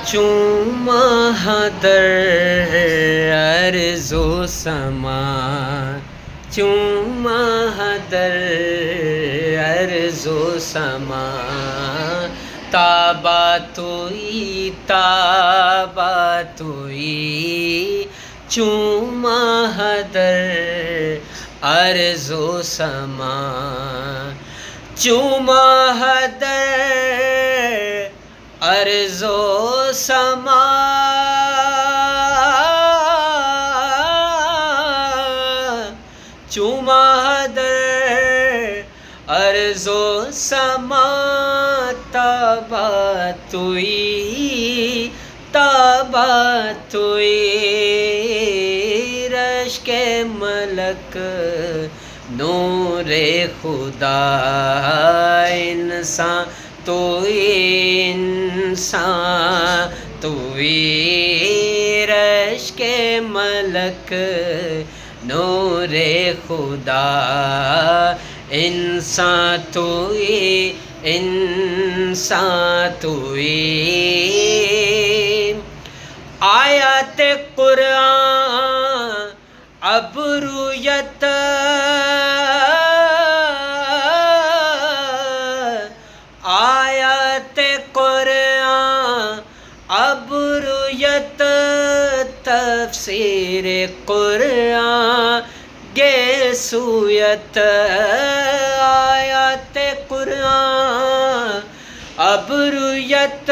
چوما در ارض و سما، چوما در ارض و سما، تابا توئی تابا توئی، چوما در ارض و سما، چوما در ارض و سما، چوما در ارض و سما، تابا توئی تابا توئی، رشک ملک نور خدا، انسان توئی انسان توئی، رشک ملک نور خدا، انسان توئی انسان توئی، آیات قرآن ابرویت، آیات قرآن ابرویت، تفسیر قرآن گیسویت، آیات قرآن ابرویت،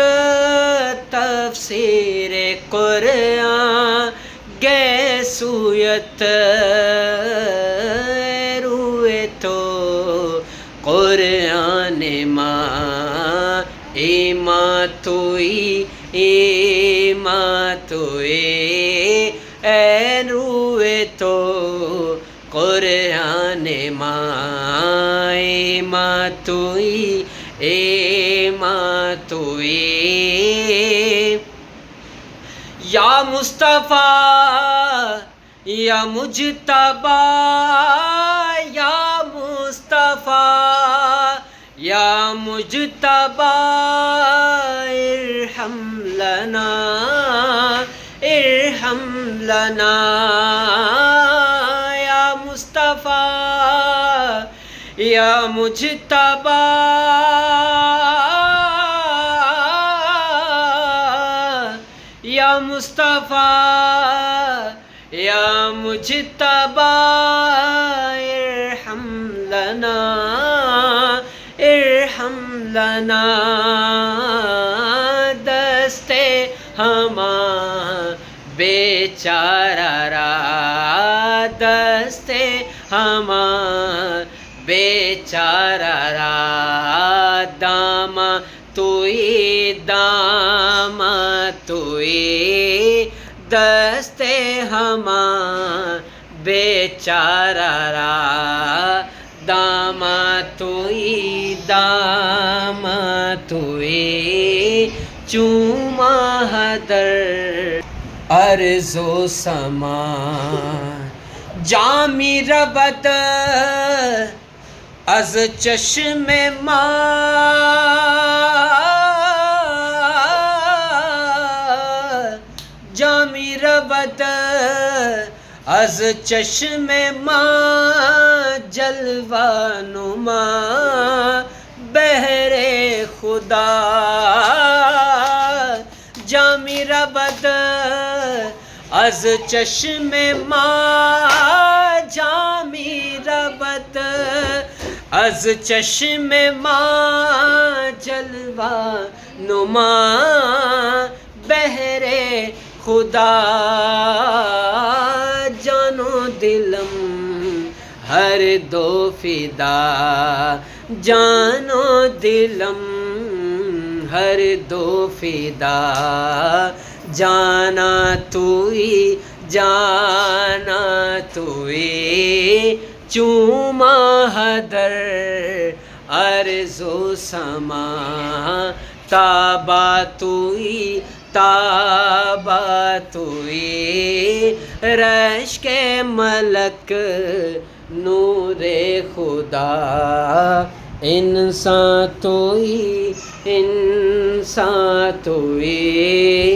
تفسیر قرآن گیسویت، روئے تو قرآن ماں ایماں توئی ایماں توئی، اے روئے تو قرآن ماں ایماں توئی ایماں توئی، یا مصطفیٰ یا مجتبیٰ، یا مصطفیٰ یا مجتبیٰ، ارحم لنا ارحم لنا، یا مصطفیٰ یا مجتبیٰ، یا مصطفیٰ یا مجتبیٰ، ارحم لنا ارحم لنا، دستے ہماں بیچارہ را، دستے ہماں بیچارہ را، داما توئی داما توئی، دستے ہماں بیچارہ را، داما توئی داما توئی، چوما در ارض و سما، جامی ربد از چشم ماں، جامی ربد از چشم ماں، جلوہ نما بہر خدا، جامی ربد از چشم ماں، جامی ربد از چشم ماں، جلوہ نما بہر خدا، جانو دلم ہر دو فدا، جانو دلم ہر دو فدا، جانا توئی جانا توئی، چوما در ارض و سما، تابا توئی تابا توئی، رشک ملک نور خدا، انسان توئی انسان توئی